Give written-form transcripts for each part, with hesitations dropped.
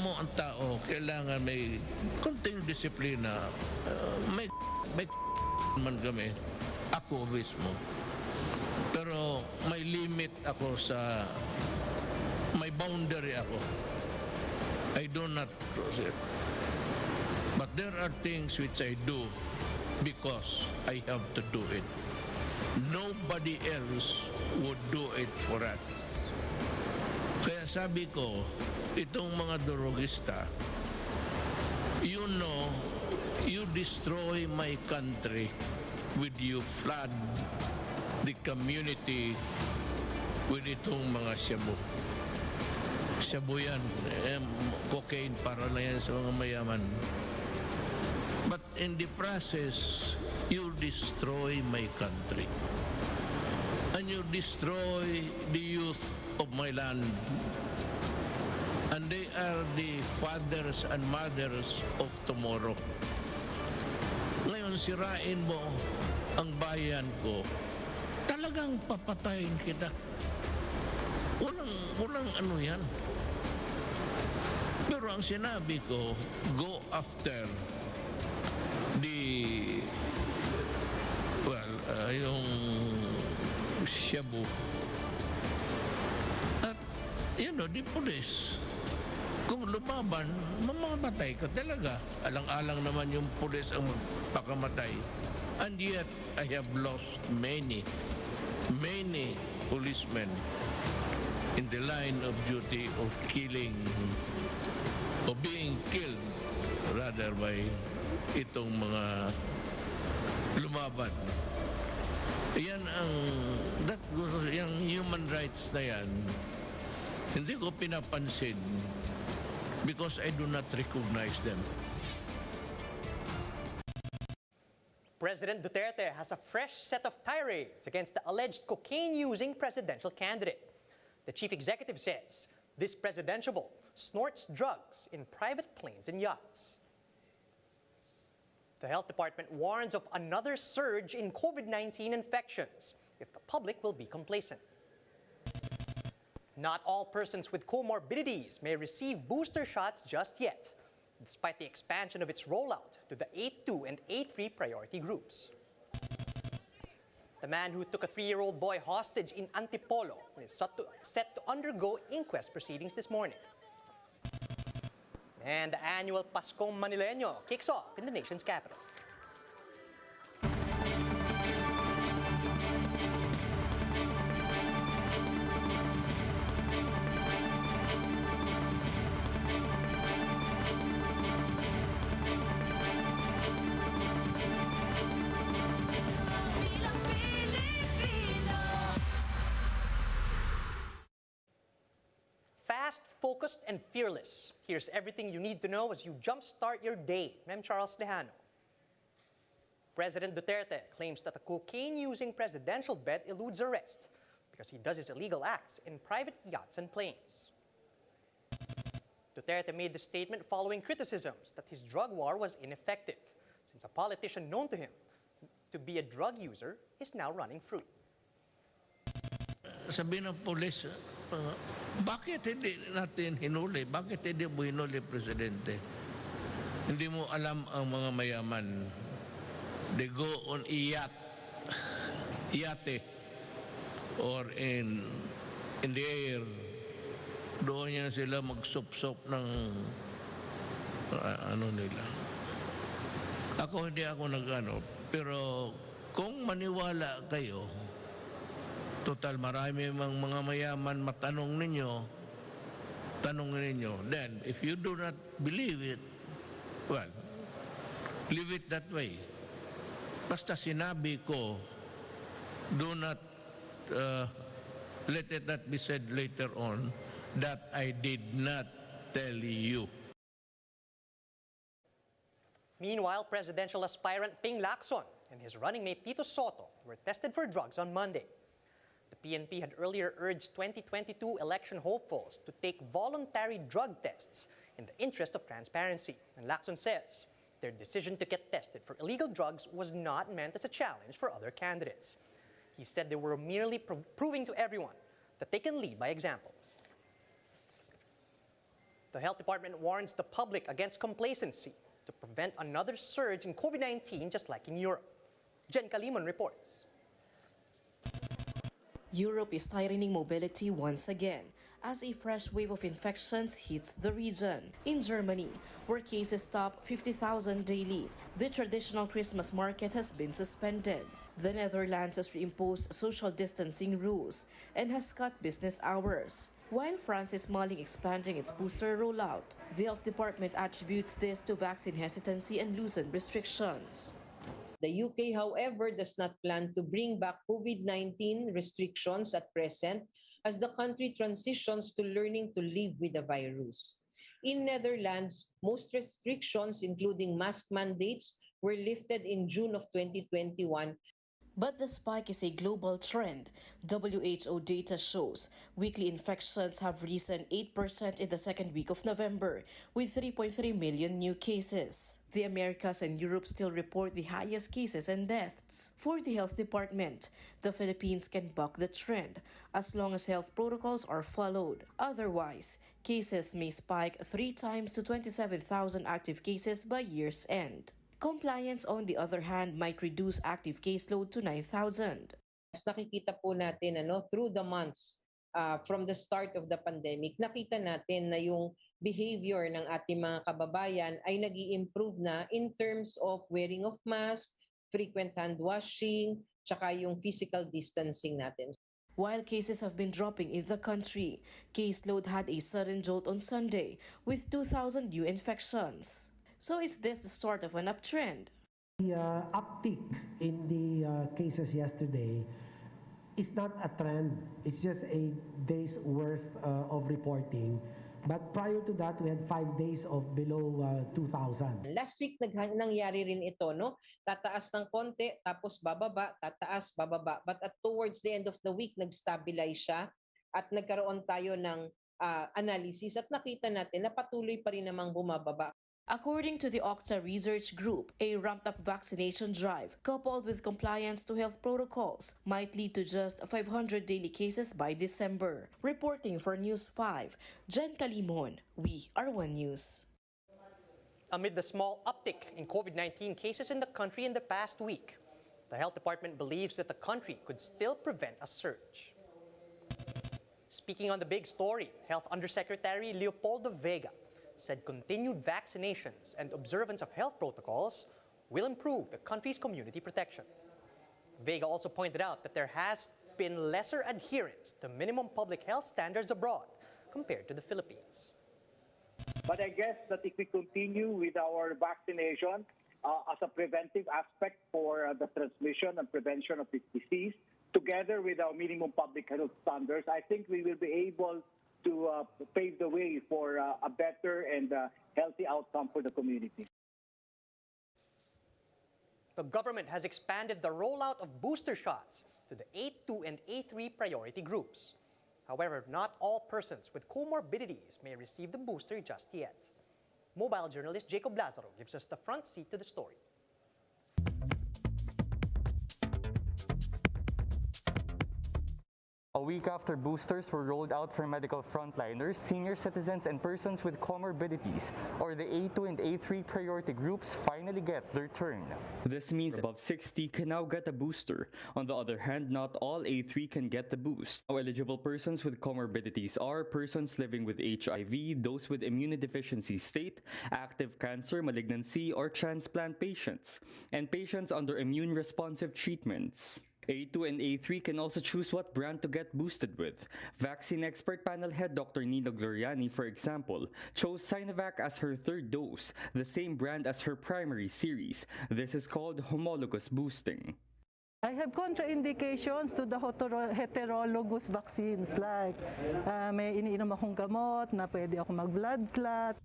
mo, ang tao, kailangan may konting disiplina. May man kami, ako mismo. Pero may limit ako may boundary ako. I do not cross it. But there are things which I do because I have to do it. Nobody else would do it for us. Kaya sabi ko, itong mga drogista, you know, you destroy my country with you flood the community with itong mga shabu. Shabu yan, cocaine para na yan sa mga mayaman. But in the process, you destroy my country. And you destroy the youth of my land. And they are the fathers and mothers of tomorrow. Ngayon, sirain mo ang bayan ko, talagang papatayin kita. Walang ano yan. Pero ang sinabi ko, go after yung shabu. At, the police. Kung lumaban, mamamatay ka talaga. Alang-alang naman yung pulis ang magpakamatay. And yet, I have lost many policemen in the line of duty of killing, of being killed, rather, by itong mga lumaban. Yung human rights na yan, hindi ko pinapansin because I do not recognize them. President Duterte has a fresh set of tirades against the alleged cocaine-using presidential candidate. The chief executive says this presidentiable snorts drugs in private planes and yachts. The health department warns of another surge in COVID-19 infections if the public will be complacent. Not all persons with comorbidities may receive booster shots just yet, despite the expansion of its rollout to the 8-2 and 8-3 priority groups. The man who took a 3-year-old boy hostage in Antipolo is set to undergo inquest proceedings this morning. And the annual Paskong Manileño kicks off in the nation's capital. Fast, focused, and fearless. Here's everything you need to know as you jumpstart your day. I'm Charles Lejano. President Duterte claims that the cocaine-using presidential bet eludes arrest because he does his illegal acts in private yachts and planes. Duterte made the statement following criticisms that his drug war was ineffective, since a politician known to him to be a drug user is now running free. Sabi ng polis, bakit hindi natin hinuli? Bakit hindi mo hinuli, Presidente? Hindi mo alam ang mga mayaman. They go on yate, or in the air. Doon yan sila magsop-sop ng nila. Hindi ako nag-ano. Pero kung maniwala kayo, total, marami mga mayaman tanong ninyo, then, if you do not believe it, well, leave it that way. Basta sinabi ko, do not, let it not be said later on that I did not tell you. Meanwhile, presidential aspirant Ping Lacson and his running mate Tito Soto were tested for drugs on Monday. The PNP had earlier urged 2022 election hopefuls to take voluntary drug tests in the interest of transparency. And Lacson says their decision to get tested for illegal drugs was not meant as a challenge for other candidates. He said they were merely proving to everyone that they can lead by example. the health department warns the public against complacency to prevent another surge in COVID-19 just like in Europe. Jen Kalimon reports. Europe is tightening mobility once again as a fresh wave of infections hits the region. In Germany, where cases top 50,000 daily, the traditional Christmas market has been suspended. The Netherlands has reimposed social distancing rules and has cut business hours. While France is mulling expanding its booster rollout, the health department attributes this to vaccine hesitancy and loosened restrictions. The UK, however, does not plan to bring back COVID-19 restrictions at present as the country transitions to learning to live with the virus. In Netherlands, most restrictions, including mask mandates, were lifted in June of 2021. But the spike is a global trend. WHO data shows weekly infections have risen 8% in the second week of November, with 3.3 million new cases. The Americas and Europe still report the highest cases and deaths. For the health department, the Philippines can buck the trend as long as health protocols are followed. Otherwise, cases may spike 3 times to 27,000 active cases by year's end. Compliance, on the other hand, might reduce active caseload to 9,000. As nakikita po natin through the months from the start of the pandemic, nakita natin na yung behavior ng ating mga kababayan ay nag-i-improve na in terms of wearing of mask, frequent hand washing, tsaka yung physical distancing natin. While cases have been dropping in the country, caseload had a sudden jolt on Sunday with 2,000 new infections. So is this the start of an uptrend? The uptick in the cases yesterday is not a trend. It's just a day's worth of reporting. But prior to that, we had 5 days of below 2,000. Last week nangyari rin ito, tataas ng konti, tapos bababa, tataas, bababa. But towards the end of the week, nag-stabilize siya at nagkaroon tayo ng analysis at nakita natin na patuloy pa rin namang bumababa. According to the Octa Research Group, a ramped-up vaccination drive coupled with compliance to health protocols might lead to just 500 daily cases by December. Reporting for News 5, Jen Kalimon, We Are One News. Amid the small uptick in COVID-19 cases in the country in the past week, the health department believes that the country could still prevent a surge. Speaking on the big story, Health Undersecretary Leopoldo Vega said continued vaccinations and observance of health protocols will improve the country's community protection. Vega also pointed out that there has been lesser adherence to minimum public health standards abroad compared to the Philippines. But I guess that if we continue with our vaccination as a preventive aspect for the transmission and prevention of this disease, together with our minimum public health standards, I think we will be able to pave the way for a better and healthy outcome for the community. The government has expanded the rollout of booster shots to the A2 and A3 priority groups. However, not all persons with comorbidities may receive the booster just yet. Mobile journalist Jacob Lazaro gives us the front seat to the story. A week after boosters were rolled out for medical frontliners, senior citizens, and persons with comorbidities, or the A2 and A3 priority groups, finally get their turn. This means above 60 can now get a booster. On the other hand, not all A3 can get the boost. Now, eligible persons with comorbidities are persons living with HIV, those with immunodeficiency state, active cancer, malignancy, or transplant patients, and patients under immune-responsive treatments. A2 and A3 can also choose what brand to get boosted with. Vaccine expert panel head Dr. Nino Gloriani, for example, chose Sinovac as her third dose, the same brand as her primary series. This is called homologous boosting. I have contraindications to the heterologous vaccines like may iniinom akong gamot na pwede ako mag-blood clot.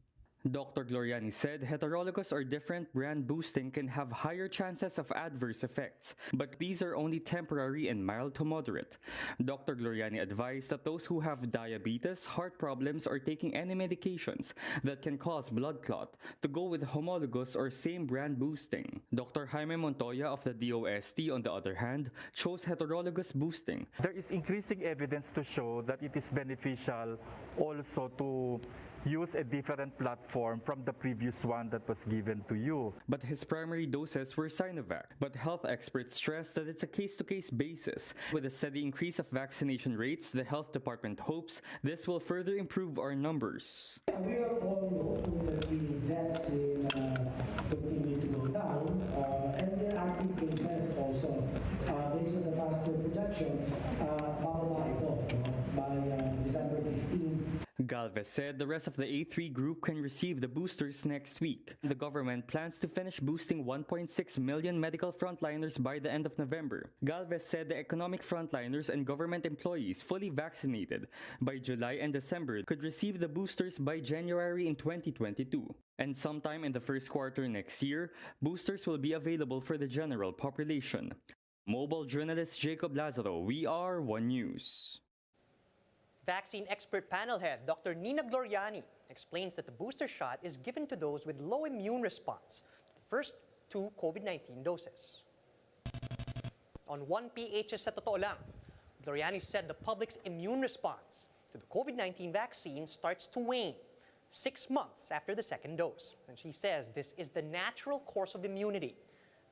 Dr. Gloriani said heterologous or different brand boosting can have higher chances of adverse effects, but these are only temporary and mild to moderate. Dr. Gloriani advised that those who have diabetes, heart problems, or taking any medications that can cause blood clot to go with homologous or same brand boosting. Dr. Jaime Montoya of the DOST, on the other hand, chose heterologous boosting. There is increasing evidence to show that it is beneficial also to use a different platform from the previous one that was given to you. But his primary doses were Sinovac. But health experts stress that it's a case-to-case basis. With a steady increase of vaccination rates, the health department hopes this will further improve our numbers. We are all hopeful that the deaths will continue to go down, and the active cases also, based on the faster projection, bababa ito by December 15. Galvez said the rest of the A3 group can receive the boosters next week. The government plans to finish boosting 1.6 million medical frontliners by the end of November. Galvez said the economic frontliners and government employees fully vaccinated by July and December could receive the boosters by January in 2022. And sometime in the first quarter next year, boosters will be available for the general population. Mobile journalist Jacob Lazaro, We Are One News. Vaccine expert panel head Dr. Nina Gloriani explains that the booster shot is given to those with low immune response to the first 2 COVID-19 doses. On 1PH's Sa Totoo Lang, Gloriani said the public's immune response to the COVID-19 vaccine starts to wane 6 months after the second dose. And she says this is the natural course of immunity,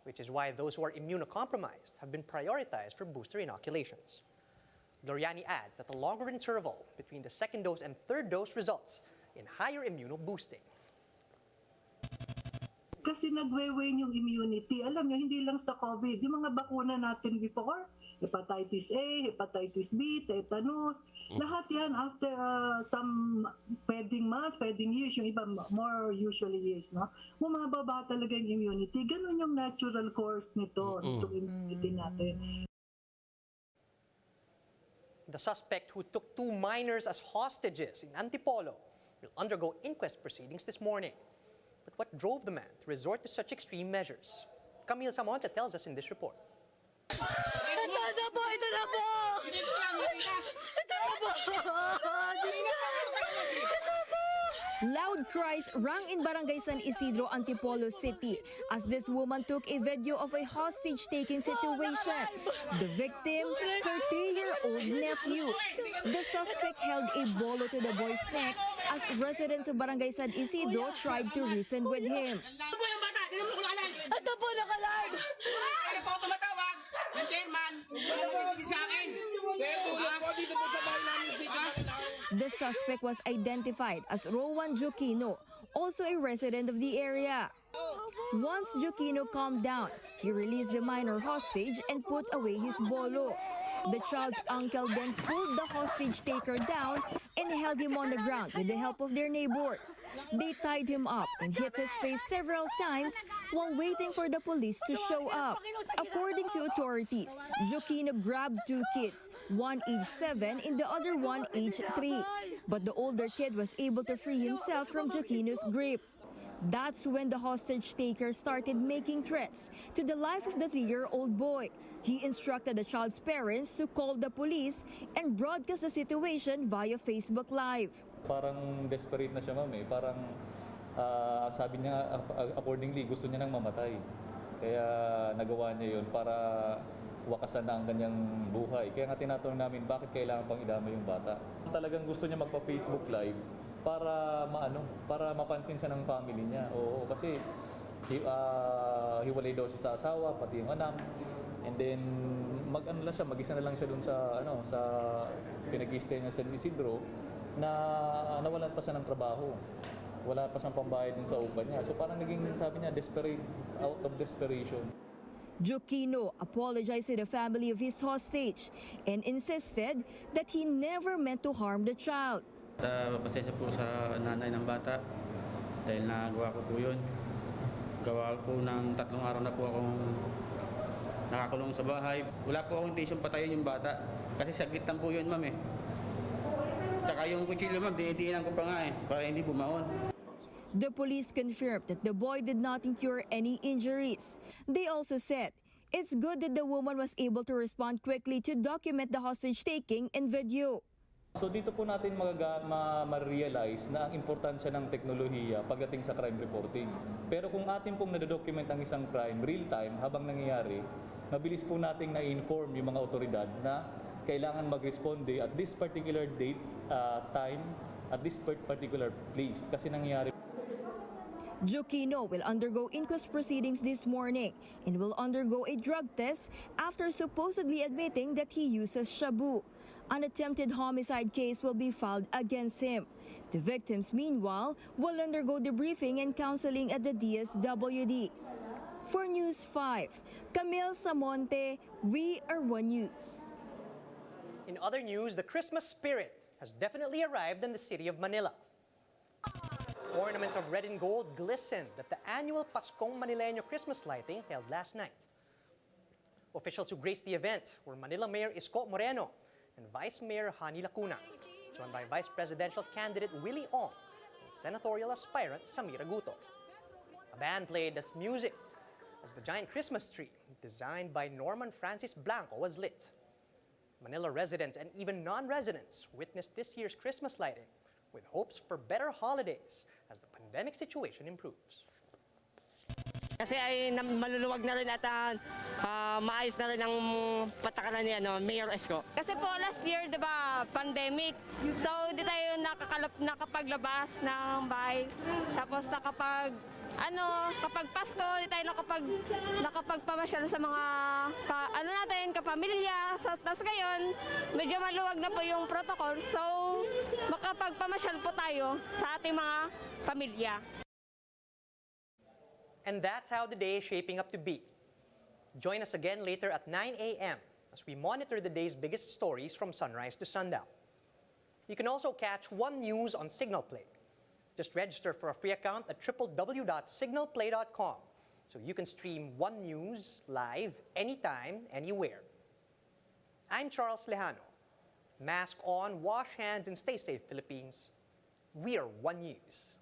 which is why those who are immunocompromised have been prioritized for booster inoculations. Gloriani adds that the longer interval between the second dose and third dose results in higher immunoboosting. Kasi nagwe-wane yung immunity. Alam nyo, hindi lang sa COVID. Yung mga bakuna natin before, hepatitis A, hepatitis B, tetanus, lahat yan after some pwedeng months, pwedeng years, yung iba more usually years, no? Bumababa talaga yung immunity. Ganun yung natural course nito, itong immunity natin. The suspect who took 2 minors as hostages in Antipolo will undergo inquest proceedings this morning. But what drove the man to resort to such extreme measures? Camille Samonte tells us in this report. Loud cries rang in Barangay San Isidro, Antipolo City as this woman took a video of a hostage-taking situation. The victim, her 3-year-old nephew. The suspect held a bolo to the boy's neck as residents of Barangay San Isidro tried to reason with him. Ito po naka-live! Ano po tumatawag? Ng chairman! Sa akin! The suspect was identified as Rowan Joquino, also a resident of the area. Once Joquino calmed down, he released the minor hostage and put away his bolo. The child's uncle then pulled the hostage taker down and held him on the ground with the help of their neighbors. They tied him up and hit his face several times while waiting for the police to show up. According to authorities, Joquino grabbed 2 kids, one age 7 and the other one age 3. But the older kid was able to free himself from Joquino's grip. That's when the hostage taker started making threats to the life of the 3-year-old boy. He instructed the child's parents to call the police and broadcast the situation via Facebook Live. Parang desperate na siya, ma'am eh. Parang sabi niya accordingly gusto niya nang mamatay. Kaya nagawa niya 'yon para wakasan na ang kanyang buhay. Kaya nga tinatanong namin bakit kailangan pang idama yung bata. Talagang gusto niya magpa-Facebook Live para para mapansin siya ng family niya. Oo, kasi hiwalay daw siya sa asawa, pati yung anak. And then mag-isa na lang siya doon sa pinag-i-stay niya sa San Isidro na nawalan pa siya ng trabaho. Wala pa siyang pambayad din sa upa niya. So parang naging, sabi niya, desperate, out of desperation. Joquino apologized to the family of his hostage and insisted that he never meant to harm the child. Pasensya po sa nanay ng bata dahil nagawa ko po yun. Gawa po ng 3 araw na po akong nakakulong sa bahay. Wala po akong intention patayin yung bata kasi saglit lang po yun, ma'am eh. Tsaka yung kutsilyo, ma'am, dinidiinan ko pa nga eh para hindi bumaon. The police confirmed that the boy did not incur any injuries. They also said it's good that the woman was able to respond quickly to document the hostage-taking in video. So dito po natin ma-realize na ang importansya ng teknolohiya pagdating sa crime reporting. Pero kung atin pong nadadocument ang isang crime real time habang nangyayari, mabilis po nating na-inform yung mga otoridad na kailangan mag-responde at this particular date, time, at this particular place kasi nangyayari. Jokino will undergo inquest proceedings this morning and will undergo a drug test after supposedly admitting that he uses shabu. An attempted homicide case will be filed against him. The victims, meanwhile, will undergo debriefing and counseling at the DSWD. For News 5, Camille Samonte, We Are One News. In other news, the Christmas spirit has definitely arrived in the city of Manila. Ornaments of red and gold glistened at the annual Paskong Manileño Christmas lighting held last night. Officials who graced the event were Manila Mayor Isko Moreno and Vice Mayor Hani Lacuna, joined by Vice Presidential candidate Willie Ong and Senatorial aspirant Samira Guto. A band played as music as the giant Christmas tree, designed by Norman Francis Blanco, was lit. Manila residents and even non-residents witnessed this year's Christmas lighting with hopes for better holidays as the pandemic situation improves. Kasi ay maluluwag na rin at maayos na rin ang patakaran niya, Mayor Isko. Kasi po last year, di ba, pandemic. So, di tayo nakapaglabas ng bahay. Tapos kapag Pasko, di tayo nakapagpamasyal sa mga, kapamilya. Tapos ngayon, medyo maluwag na po yung protocol. So, makapagpamasyal po tayo sa ating mga pamilya. And that's how the day is shaping up to be. Join us again later at 9 a.m. as we monitor the day's biggest stories from sunrise to sundown. You can also catch One News on Signal Play. Just register for a free account at www.signalplay.com so you can stream One News live anytime, anywhere. I'm Charles Lejano. Mask on, wash hands, and stay safe, Philippines. We are One News.